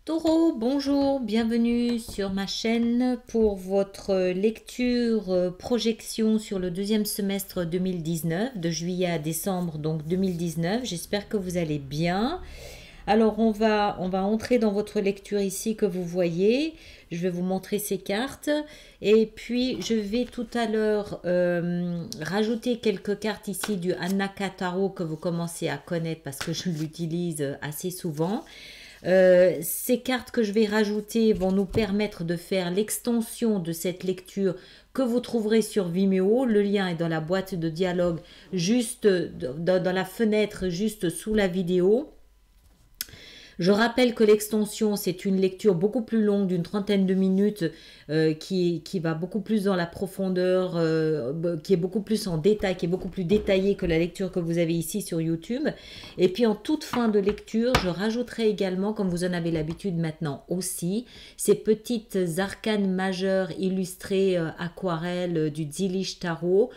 Taureau, bonjour, bienvenue sur ma chaîne pour votre lecture projection sur le deuxième semestre 2019, de juillet à décembre donc 2019. J'espère que vous allez bien. Alors on va entrer dans votre lecture ici que vous voyez. Je vais vous montrer ces cartes et puis je vais tout à l'heure rajouter quelques cartes ici du Anaka Tarot que vous commencez à connaître parce que je l'utilise assez souvent. Ces cartes que je vais rajouter vont nous permettre de faire l'extension de cette lecture que vous trouverez sur Vimeo. Le lien est dans la boîte de dialogue, juste dans la fenêtre, juste sous la vidéo. Je rappelle que l'extension, c'est une lecture beaucoup plus longue d'une trentaine de minutes qui va beaucoup plus dans la profondeur, qui est beaucoup plus en détail, qui est beaucoup plus détaillée que la lecture que vous avez ici sur YouTube. Et puis en toute fin de lecture, je rajouterai également, comme vous en avez l'habitude maintenant aussi, ces petites arcanes majeures illustrées aquarelles du Zilish Tarot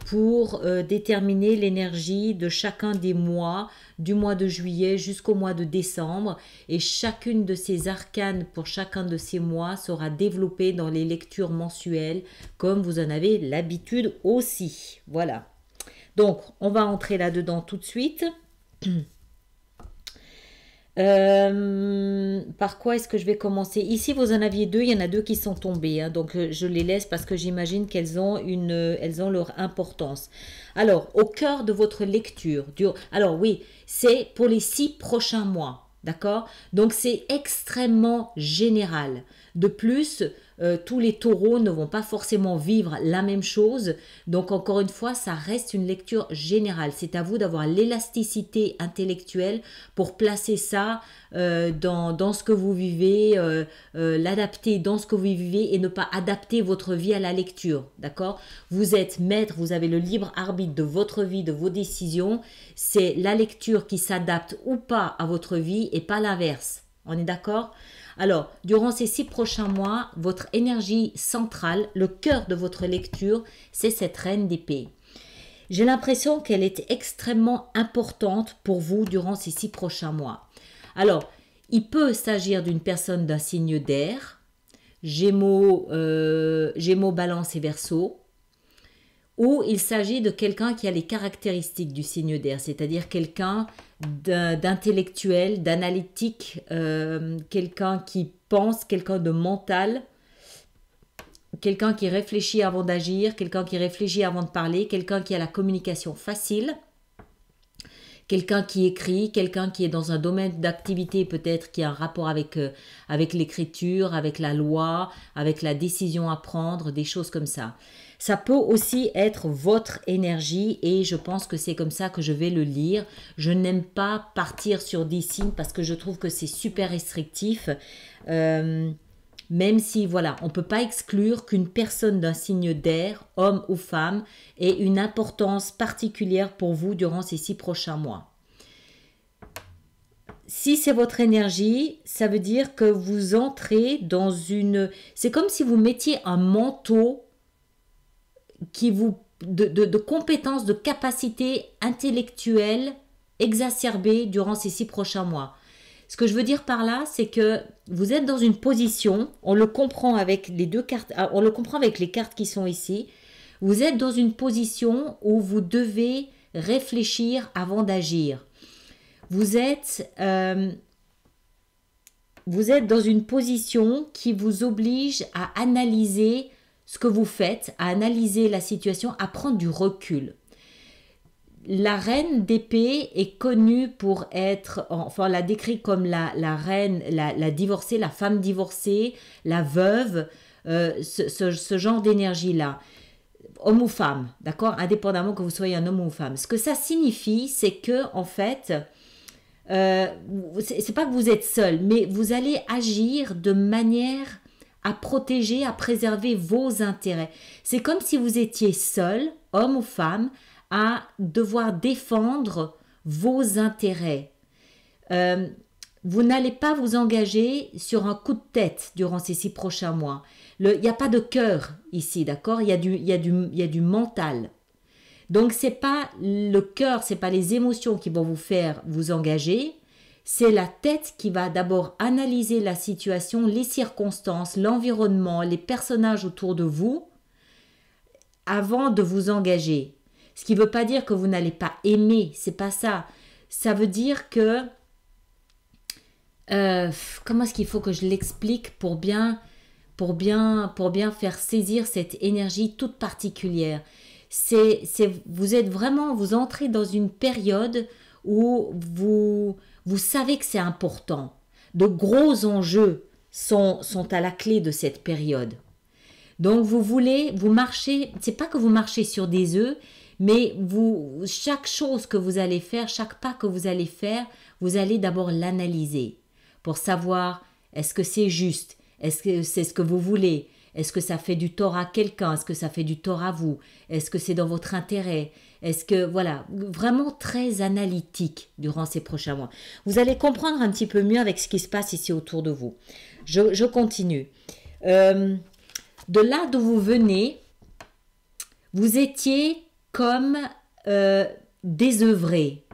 pour déterminer l'énergie de chacun des mois, du mois de juillet jusqu'au mois de décembre. Et chacune de ces arcanes pour chacun de ces mois sera développée dans les lectures mensuelles, comme vous en avez l'habitude aussi. Voilà. Donc, on va entrer là-dedans tout de suite. Par quoi est-ce que je vais commencer? Ici, vous en aviez deux, il y en a deux qui sont tombés, hein, donc je les laisse parce que j'imagine qu'elles ont leur importance. Alors, au cœur de votre lecture, alors oui, c'est pour les 6 prochains mois, d'accord? Donc, c'est extrêmement général. De plus, tous les taureaux ne vont pas forcément vivre la même chose. Donc, encore une fois, ça reste une lecture générale. C'est à vous d'avoir l'élasticité intellectuelle pour placer ça dans ce que vous vivez, l'adapter dans ce que vous vivez et ne pas adapter votre vie à la lecture. D'accord? Vous êtes maître, vous avez le libre arbitre de votre vie, de vos décisions. C'est la lecture qui s'adapte ou pas à votre vie et pas l'inverse. On est d'accord? Alors, durant ces 6 prochains mois, votre énergie centrale, le cœur de votre lecture, c'est cette reine d'épée. J'ai l'impression qu'elle est extrêmement importante pour vous durant ces 6 prochains mois. Alors, il peut s'agir d'une personne d'un signe d'air, Gémeaux, Balance et Verseau, ou il s'agit de quelqu'un qui a les caractéristiques du signe d'air, c'est-à-dire quelqu'un d'intellectuel, d'analytique, quelqu'un qui pense, quelqu'un de mental, quelqu'un qui réfléchit avant d'agir, quelqu'un qui réfléchit avant de parler, quelqu'un qui a la communication facile, quelqu'un qui écrit, quelqu'un qui est dans un domaine d'activité peut-être qui a un rapport avec l'écriture, avec la loi, avec la décision à prendre, des choses comme ça. Ça peut aussi être votre énergie et je pense que c'est comme ça que je vais le lire. Je n'aime pas partir sur des signes parce que je trouve que c'est super restrictif. Même si, voilà, on ne peut pas exclure qu'une personne d'un signe d'air, homme ou femme, ait une importance particulière pour vous durant ces 6 prochains mois. Si c'est votre énergie, ça veut dire que vous entrez dans une... C'est comme si vous mettiez un manteau de compétences, de capacités intellectuelles exacerbées durant ces 6 prochains mois. Ce que je veux dire par là, c'est que vous êtes dans une position, on le comprend avec les deux cartes, on le comprend avec les cartes qui sont ici, vous êtes dans une position où vous devez réfléchir avant d'agir. Vous êtes dans une position qui vous oblige à analyser ce que vous faites, à analyser la situation, à prendre du recul. La reine d'épée est connue pour être, enfin on la décrit comme la reine, la divorcée, la femme divorcée, la veuve, ce genre d'énergie-là. Homme ou femme, d'accord? Indépendamment que vous soyez un homme ou une femme. Ce que ça signifie, c'est que en fait, c'est pas que vous êtes seul, mais vous allez agir de manière à protéger, à préserver vos intérêts. C'est comme si vous étiez seul, homme ou femme, à devoir défendre vos intérêts. Vous n'allez pas vous engager sur un coup de tête durant ces 6 prochains mois. Il n'y a pas de cœur ici, d'accord? Il y a du mental. Donc, c'est pas le cœur, c'est pas les émotions qui vont vous faire vous engager, c'est la tête qui va d'abord analyser la situation, les circonstances, l'environnement, les personnages autour de vous avant de vous engager. Ce qui ne veut pas dire que vous n'allez pas aimer, c'est pas ça. Ça veut dire que comment est-ce qu'il faut que je l'explique pour bien faire saisir cette énergie toute particulière. Vous entrez dans une période où vous savez que c'est important. De gros enjeux sont à la clé de cette période. Donc vous marchez, c'est pas que vous marchez sur des œufs, mais chaque chose que vous allez faire, chaque pas que vous allez faire, vous allez d'abord l'analyser pour savoir est-ce que c'est juste, est-ce que c'est ce que vous voulez, est-ce que ça fait du tort à quelqu'un, est-ce que ça fait du tort à vous, est-ce que c'est dans votre intérêt, est-ce que, voilà, vraiment très analytique durant ces prochains mois. Vous allez comprendre un petit peu mieux avec ce qui se passe ici autour de vous. Je continue. De là d'où vous venez, vous étiez comme désœuvré.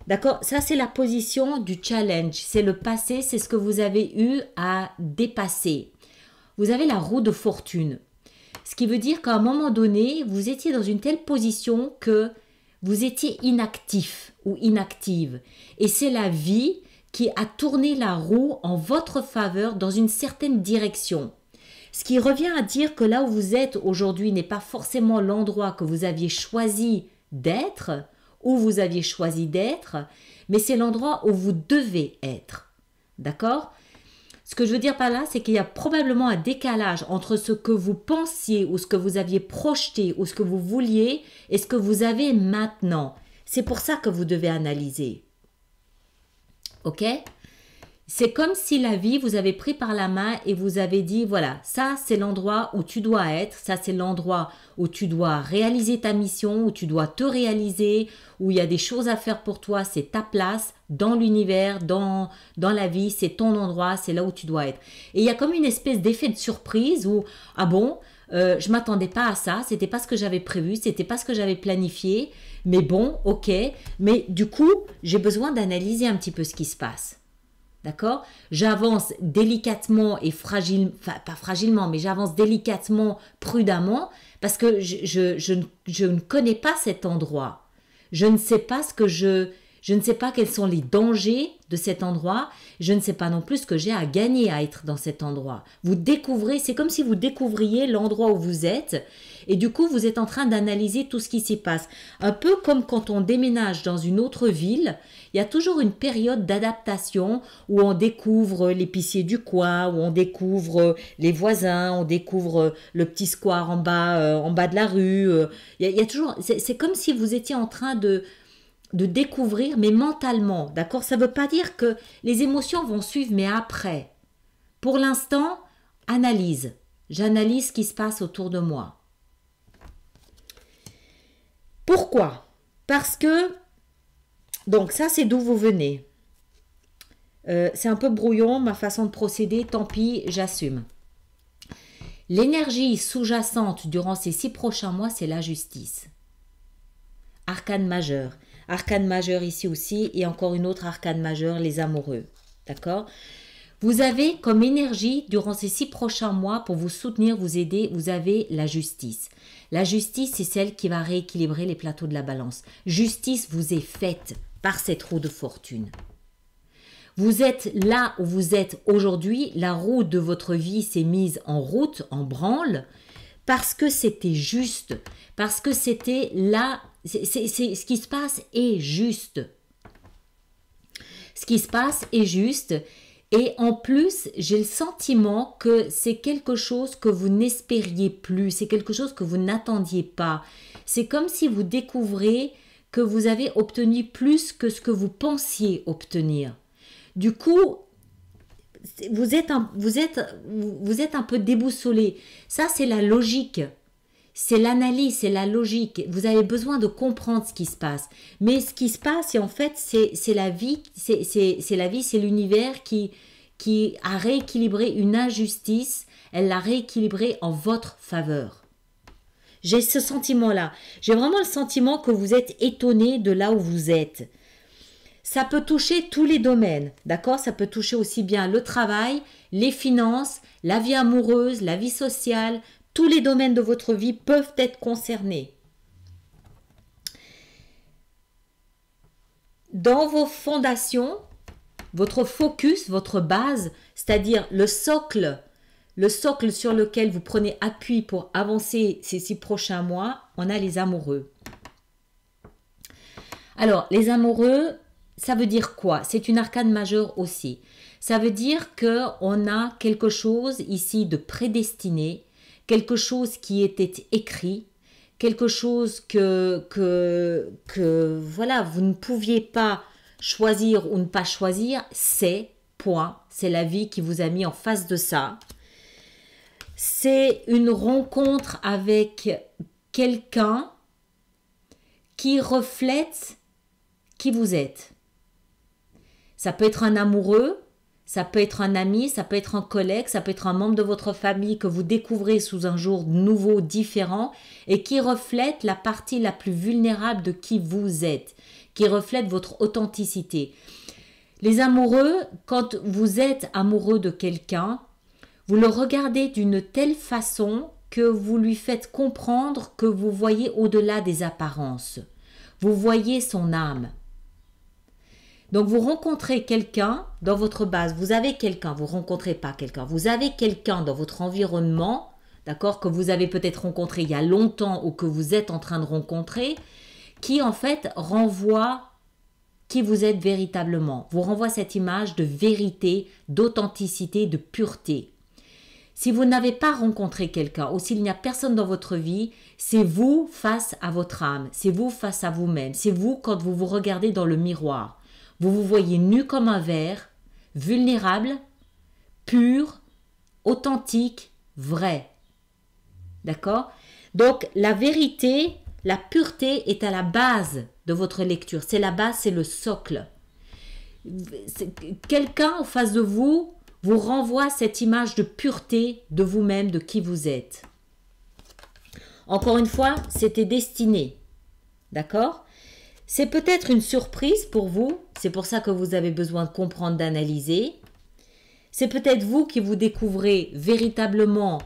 D'accord? Ça, c'est la position du challenge. C'est le passé, c'est ce que vous avez eu à dépasser. Vous avez la roue de fortune. Ce qui veut dire qu'à un moment donné, vous étiez dans une telle position que vous étiez inactif ou inactive. Et c'est la vie qui a tourné la roue en votre faveur dans une certaine direction. Ce qui revient à dire que là où vous êtes aujourd'hui n'est pas forcément l'endroit que vous aviez choisi d'être, où vous aviez choisi d'être, mais c'est l'endroit où vous devez être. D'accord? Ce que je veux dire par là, c'est qu'il y a probablement un décalage entre ce que vous pensiez ou ce que vous aviez projeté ou ce que vous vouliez et ce que vous avez maintenant. C'est pour ça que vous devez analyser. Ok? C'est comme si la vie vous avait pris par la main et vous avez dit, voilà, ça c'est l'endroit où tu dois être, ça c'est l'endroit où tu dois réaliser ta mission, où tu dois te réaliser, où il y a des choses à faire pour toi, c'est ta place dans l'univers, dans la vie, c'est ton endroit, c'est là où tu dois être. Et il y a comme une espèce d'effet de surprise où, ah bon, je m'attendais pas à ça, c'était pas ce que j'avais prévu, c'était pas ce que j'avais planifié, mais bon, ok, mais du coup, j'ai besoin d'analyser un petit peu ce qui se passe. D'accord? J'avance délicatement et pas fragilement, mais j'avance délicatement, prudemment, parce que je ne connais pas cet endroit. Je ne sais pas je ne sais pas quels sont les dangers de cet endroit. Je ne sais pas non plus ce que j'ai à gagner à être dans cet endroit. Vous découvrez, c'est comme si vous découvriez l'endroit où vous êtes et du coup vous êtes en train d'analyser tout ce qui s'y passe. Un peu comme quand on déménage dans une autre ville, il y a toujours une période d'adaptation où on découvre l'épicier du coin, où on découvre les voisins, on découvre le petit square en bas de la rue. Il y a toujours, c'est comme si vous étiez en train de découvrir, mais mentalement, d'accord? Ça ne veut pas dire que les émotions vont suivre, mais après. Pour l'instant, analyse. J'analyse ce qui se passe autour de moi. Pourquoi? Parce que, donc ça c'est d'où vous venez. C'est un peu brouillon, ma façon de procéder, tant pis, j'assume. L'énergie sous-jacente durant ces 6 prochains mois, c'est la justice. Arcane majeur. Arcane majeur ici aussi et encore une autre arcane majeure, les amoureux. D'accord? Vous avez comme énergie durant ces 6 prochains mois pour vous soutenir, vous aider, vous avez la justice. La justice, c'est celle qui va rééquilibrer les plateaux de la balance. Justice vous est faite par cette roue de fortune. Vous êtes là où vous êtes aujourd'hui, la roue de votre vie s'est mise en route, en branle, parce que c'était juste, parce que c'était là. Ce qui se passe est juste. Ce qui se passe est juste. Et en plus, j'ai le sentiment que c'est quelque chose que vous n'espériez plus. C'est quelque chose que vous n'attendiez pas. C'est comme si vous découvrez que vous avez obtenu plus que ce que vous pensiez obtenir. Du coup, vous êtes un peu déboussolé. Ça, c'est la logique. C'est l'analyse, c'est la logique. Vous avez besoin de comprendre ce qui se passe. Mais ce qui se passe, en fait, c'est la vie, c'est l'univers qui a rééquilibré une injustice. Elle l'a rééquilibré en votre faveur. J'ai ce sentiment-là. J'ai vraiment le sentiment que vous êtes étonné de là où vous êtes. Ça peut toucher tous les domaines, d'accord? Ça peut toucher aussi bien le travail, les finances, la vie amoureuse, la vie sociale. Tous les domaines de votre vie peuvent être concernés. Dans vos fondations, votre focus, votre base, c'est-à-dire le socle sur lequel vous prenez appui pour avancer ces 6 prochains mois, on a les amoureux. Alors, les amoureux, ça veut dire quoi? C'est une arcane majeure aussi. Ça veut dire qu'on a quelque chose ici de prédestiné, quelque chose qui était écrit, quelque chose que voilà, vous ne pouviez pas choisir ou ne pas choisir, c'est point. C'est la vie qui vous a mis en face de ça. C'est une rencontre avec quelqu'un qui reflète qui vous êtes. Ça peut être un amoureux, ça peut être un ami, ça peut être un collègue, ça peut être un membre de votre famille que vous découvrez sous un jour nouveau, différent, et qui reflète la partie la plus vulnérable de qui vous êtes, qui reflète votre authenticité. Les amoureux, quand vous êtes amoureux de quelqu'un, vous le regardez d'une telle façon que vous lui faites comprendre que vous voyez au-delà des apparences. Vous voyez son âme. Donc vous rencontrez quelqu'un dans votre base, vous avez quelqu'un, vous ne rencontrez pas quelqu'un, vous avez quelqu'un dans votre environnement, d'accord, que vous avez peut-être rencontré il y a longtemps ou que vous êtes en train de rencontrer, qui en fait renvoie qui vous êtes véritablement, vous renvoie cette image de vérité, d'authenticité, de pureté. Si vous n'avez pas rencontré quelqu'un ou s'il n'y a personne dans votre vie, c'est vous face à votre âme, c'est vous face à vous-même, c'est vous quand vous vous regardez dans le miroir. Vous vous voyez nu comme un verre, vulnérable, pur, authentique, vrai. D'accord? Donc la vérité, la pureté est à la base de votre lecture. C'est la base, c'est le socle. Quelqu'un en face de vous vous renvoie cette image de pureté de vous-même, de qui vous êtes. Encore une fois, c'était destiné. D'accord? C'est peut-être une surprise pour vous, c'est pour ça que vous avez besoin de comprendre, d'analyser. C'est peut-être vous qui vous découvrez véritablement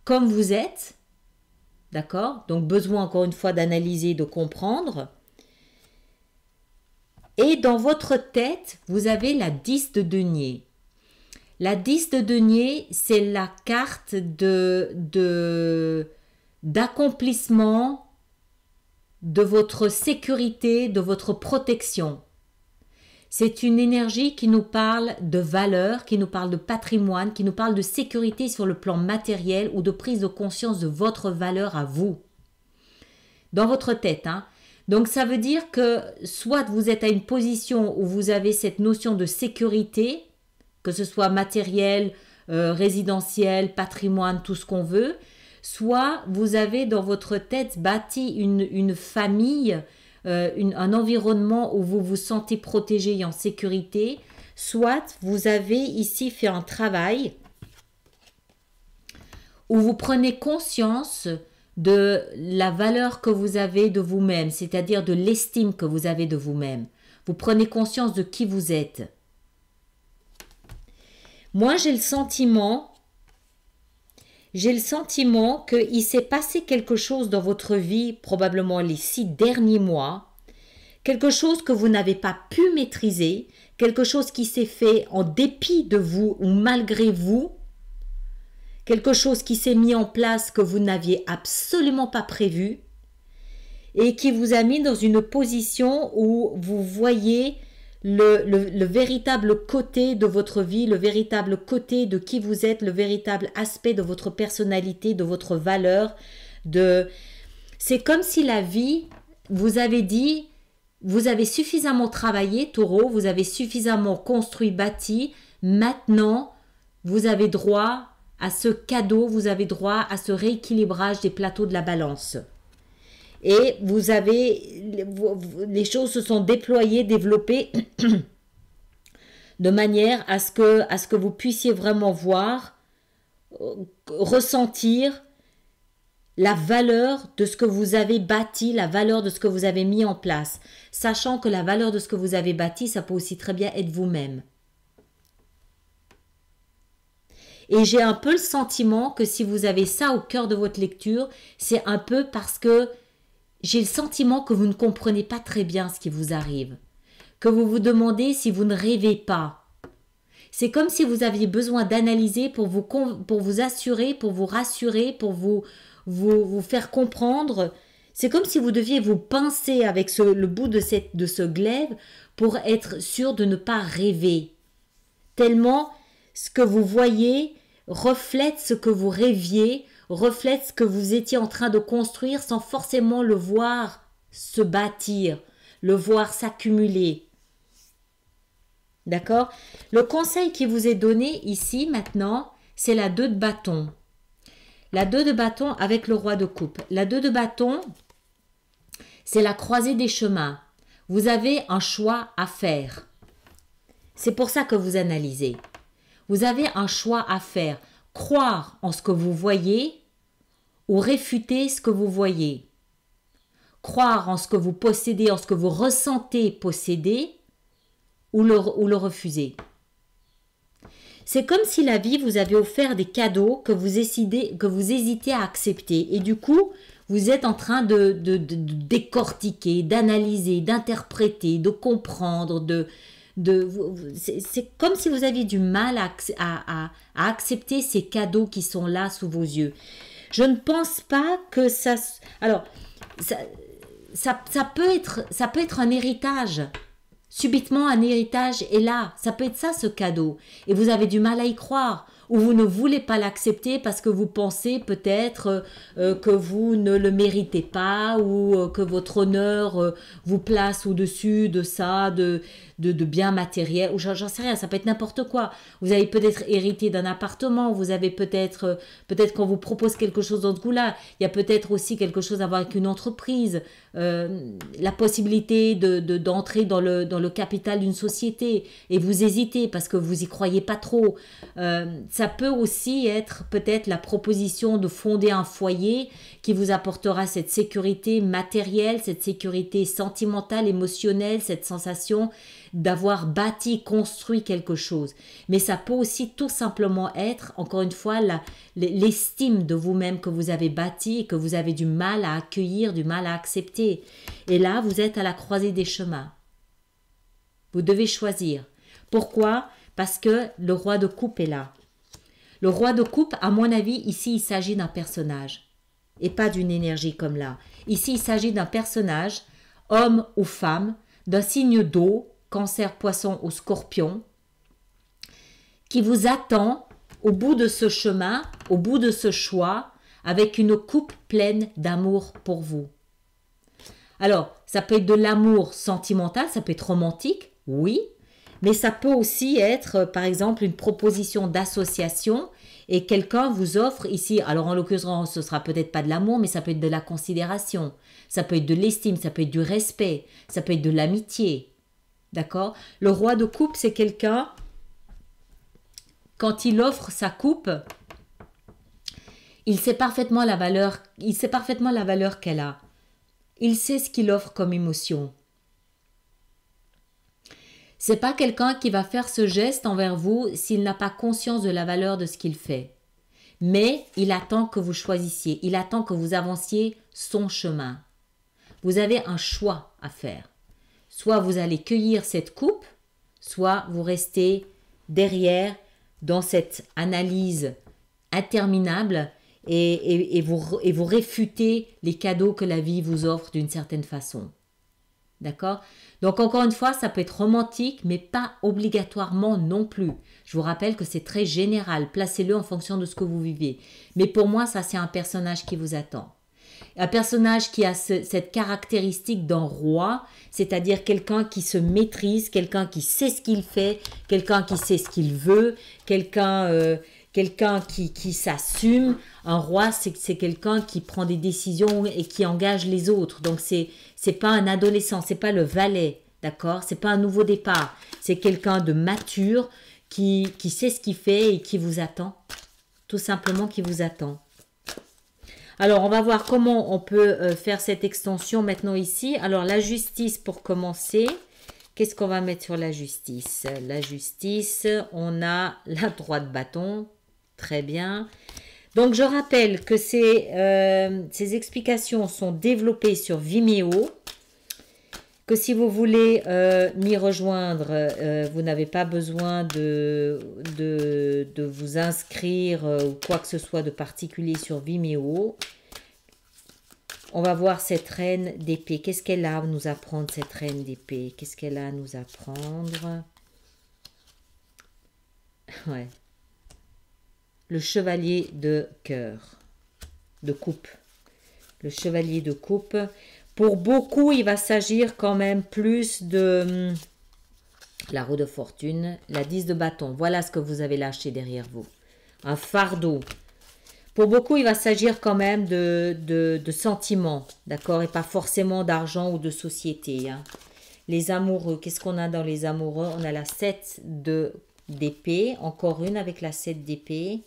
comme vous êtes, d'accord? Donc besoin encore une fois d'analyser, de comprendre. Et dans votre tête, vous avez la 10 de denier. La 10 de denier, c'est la carte d'accomplissement, de votre sécurité, de votre protection. C'est une énergie qui nous parle de valeur, qui nous parle de patrimoine, qui nous parle de sécurité sur le plan matériel ou de prise de conscience de votre valeur à vous. Dans votre tête, hein. Donc ça veut dire que soit vous êtes à une position où vous avez cette notion de sécurité, que ce soit matériel, résidentiel, patrimoine, tout ce qu'on veut, soit vous avez dans votre tête bâti une famille, un environnement où vous vous sentez protégé et en sécurité, soit vous avez ici fait un travail où vous prenez conscience de la valeur que vous avez de vous-même, c'est-à-dire de l'estime que vous avez de vous-même. Vous prenez conscience de qui vous êtes. Moi, j'ai le sentiment qu'il s'est passé quelque chose dans votre vie, probablement les 6 derniers mois, quelque chose que vous n'avez pas pu maîtriser, quelque chose qui s'est fait en dépit de vous ou malgré vous, quelque chose qui s'est mis en place que vous n'aviez absolument pas prévu et qui vous a mis dans une position où vous voyez le véritable côté de votre vie, le véritable côté de qui vous êtes, le véritable aspect de votre personnalité, de votre valeur. C'est comme si la vie vous avait dit, vous avez suffisamment travaillé, taureau, vous avez suffisamment construit, bâti, maintenant vous avez droit à ce cadeau, vous avez droit à ce rééquilibrage des plateaux de la balance. Et vous avez, les choses se sont déployées, développées de manière à ce que vous puissiez vraiment voir, ressentir la valeur de ce que vous avez bâti, la valeur de ce que vous avez mis en place, sachant que la valeur de ce que vous avez bâti, ça peut aussi très bien être vous-même. Et j'ai un peu le sentiment que si vous avez ça au cœur de votre lecture, c'est un peu parce que j'ai le sentiment que vous ne comprenez pas très bien ce qui vous arrive, que vous vous demandez si vous ne rêvez pas. C'est comme si vous aviez besoin d'analyser pour vous assurer, pour vous rassurer, pour vous faire comprendre. C'est comme si vous deviez vous pincer avec le bout de ce glaive pour être sûr de ne pas rêver. Tellement ce que vous voyez reflète ce que vous rêviez, reflète ce que vous étiez en train de construire sans forcément le voir se bâtir, le voir s'accumuler. D'accord? Le conseil qui vous est donné ici maintenant, c'est la 2 de bâton. La 2 de bâton avec le roi de coupe. La 2 de bâton, c'est la croisée des chemins. Vous avez un choix à faire. C'est pour ça que vous analysez. Vous avez un choix à faire. Croire en ce que vous voyez ou réfuter ce que vous voyez. Croire en ce que vous possédez, en ce que vous ressentez posséder ou le refuser. C'est comme si la vie vous avait offert des cadeaux que vous hésitez à accepter. Et du coup, vous êtes en train de décortiquer, d'analyser, d'interpréter, de comprendre, c'est comme si vous aviez du mal à accepter ces cadeaux qui sont là sous vos yeux. Je ne pense pas que ça... Alors, ça peut être un héritage. Subitement, un héritage est là. Ça peut être ça, ce cadeau. Et vous avez du mal à y croire. Ou vous ne voulez pas l'accepter parce que vous pensez peut-être que vous ne le méritez pas ou que votre honneur vous place au-dessus de ça, de biens matériels, ou j'en sais rien, ça peut être n'importe quoi. Vous avez peut-être hérité d'un appartement, vous avez peut-être qu'on vous propose quelque chose dans ce goût-là, il y a peut-être aussi quelque chose à voir avec une entreprise, la possibilité d'entrer dans le capital d'une société, et vous hésitez parce que vous y croyez pas trop. Ça peut aussi être peut-être la proposition de fonder un foyer qui vous apportera cette sécurité matérielle, cette sécurité sentimentale, émotionnelle, cette sensation d'avoir bâti, construit quelque chose. Mais ça peut aussi tout simplement être, encore une fois, l'estime de vous-même que vous avez bâti et que vous avez du mal à accueillir, du mal à accepter. Et là, vous êtes à la croisée des chemins. Vous devez choisir. Pourquoi? Parce que le roi de coupe est là. Le roi de coupe, à mon avis, ici, il s'agit d'un personnage et pas d'une énergie comme là. Ici, il s'agit d'un personnage, homme ou femme, d'un signe d'eau, Cancer, Poisson ou Scorpion, qui vous attend au bout de ce chemin, au bout de ce choix, avec une coupe pleine d'amour pour vous. Alors, ça peut être de l'amour sentimental, ça peut être romantique, oui, mais ça peut aussi être, par exemple, une proposition d'association et quelqu'un vous offre ici, alors en l'occurrence, ce sera peut-être pas de l'amour, mais ça peut être de la considération, ça peut être de l'estime, ça peut être du respect, ça peut être de l'amitié. D'accord? Le roi de coupe, c'est quelqu'un, quand il offre sa coupe, il sait parfaitement la valeur qu'elle a. Il sait ce qu'il offre comme émotion. C'est pas quelqu'un qui va faire ce geste envers vous s'il n'a pas conscience de la valeur de ce qu'il fait. Mais il attend que vous choisissiez, il attend que vous avanciez son chemin. Vous avez un choix à faire. Soit vous allez cueillir cette coupe, soit vous restez derrière dans cette analyse interminable et vous réfutez les cadeaux que la vie vous offre d'une certaine façon. D'accord? Donc encore une fois, ça peut être romantique, mais pas obligatoirement non plus. Je vous rappelle que c'est très général. Placez-le en fonction de ce que vous vivez. Mais pour moi, ça c'est un personnage qui vous attend. Un personnage qui a cette caractéristique d'un roi, c'est-à-dire quelqu'un qui se maîtrise, quelqu'un qui sait ce qu'il fait, quelqu'un qui sait ce qu'il veut, quelqu'un qui s'assume. Un roi, c'est quelqu'un qui prend des décisions et qui engage les autres. Donc c'est pas un adolescent, c'est pas le valet, d'accord? C'est pas un nouveau départ. C'est quelqu'un de mature qui sait ce qu'il fait et qui vous attend. Tout simplement qui vous attend. Alors, on va voir comment on peut faire cette extension maintenant ici. Alors, la justice pour commencer. Qu'est-ce qu'on va mettre sur la justice? La justice, on a la droite bâton. Très bien. Donc, je rappelle que ces explications sont développées sur Vimeo. Que si vous voulez m'y rejoindre, vous n'avez pas besoin de vous inscrire ou quoi que ce soit de particulier sur Vimeo. On va voir cette reine d'épée. Qu'est-ce qu'elle a à nous apprendre, cette reine d'épée? Qu'est-ce qu'elle a à nous apprendre? Ouais. Le chevalier de cœur, de coupe. Le chevalier de coupe. Pour beaucoup, il va s'agir quand même plus de la roue de fortune, la 10 de bâton. Voilà ce que vous avez lâché derrière vous. Un fardeau. Pour beaucoup, il va s'agir quand même de sentiments, d'accord? Et pas forcément d'argent ou de société. Hein. Les amoureux, qu'est-ce qu'on a dans les amoureux? On a la 7 d'épée, encore une avec la 7 d'épée.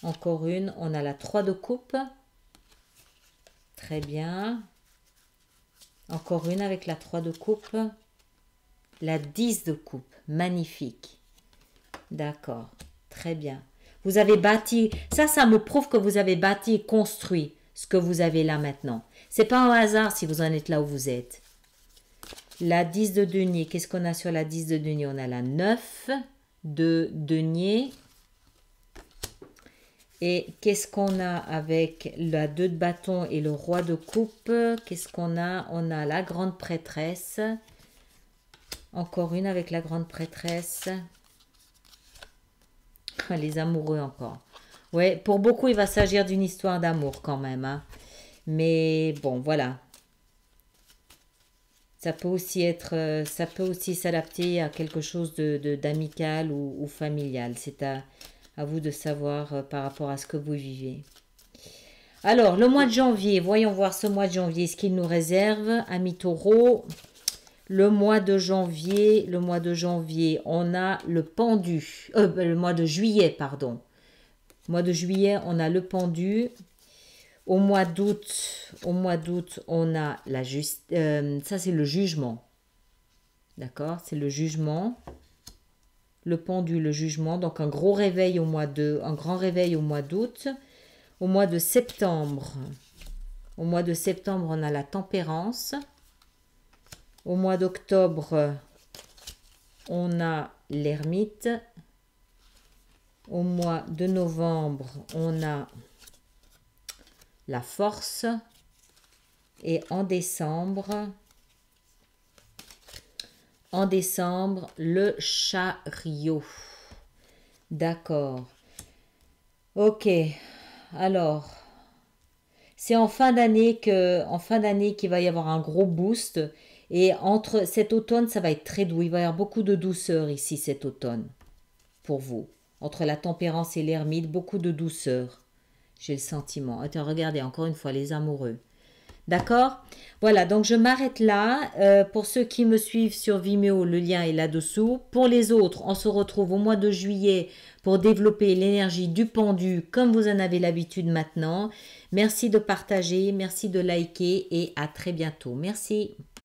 Encore une, on a la 3 de coupe. Très bien. Encore une avec la 3 de coupe. La 10 de coupe. Magnifique. D'accord. Très bien. Vous avez bâti. Ça me prouve que vous avez bâti et construit ce que vous avez là maintenant. C'est pas un hasard si vous en êtes là où vous êtes. La 10 de denier. Qu'est-ce qu'on a sur la 10 de denier? On a la 9 de denier. Et qu'est-ce qu'on a avec la 2 de bâton et le roi de coupe? Qu'est-ce qu'on a? On a la grande prêtresse. Encore une avec la grande prêtresse. Les amoureux encore. Ouais, pour beaucoup, il va s'agir d'une histoire d'amour quand même. Hein. Mais bon, voilà. Ça peut aussi être, ça peut aussi s'adapter à quelque chose d'amical ou familial. C'est à vous de savoir par rapport à ce que vous vivez. Alors, le mois de janvier, voyons voir ce mois de janvier, ce qu'il nous réserve, amis taureaux. Le mois de janvier, on a le pendu. Le mois de juillet, pardon. Le mois de juillet, on a le pendu. Au mois d'août, on a la ça c'est le jugement. D'accord, c'est le jugement. Le pendu, le jugement, donc un grand réveil au mois d'août. Au mois de septembre, on a la tempérance. Au mois d'octobre, on a l'ermite. Au mois de novembre, on a la force. Et en décembre, le chariot. D'accord. Ok. Alors, c'est en fin d'année qu'il va y avoir un gros boost. Et entre cet automne, ça va être très doux. Il va y avoir beaucoup de douceur ici cet automne pour vous. Entre la tempérance et l'ermite, beaucoup de douceur. J'ai le sentiment. Attends, regardez encore une fois les amoureux. D'accord? Voilà, donc je m'arrête là. Pour ceux qui me suivent sur Vimeo, le lien est là-dessous. Pour les autres, on se retrouve au mois de juillet pour développer l'énergie du pendu comme vous en avez l'habitude maintenant. Merci de partager, merci de liker et à très bientôt. Merci.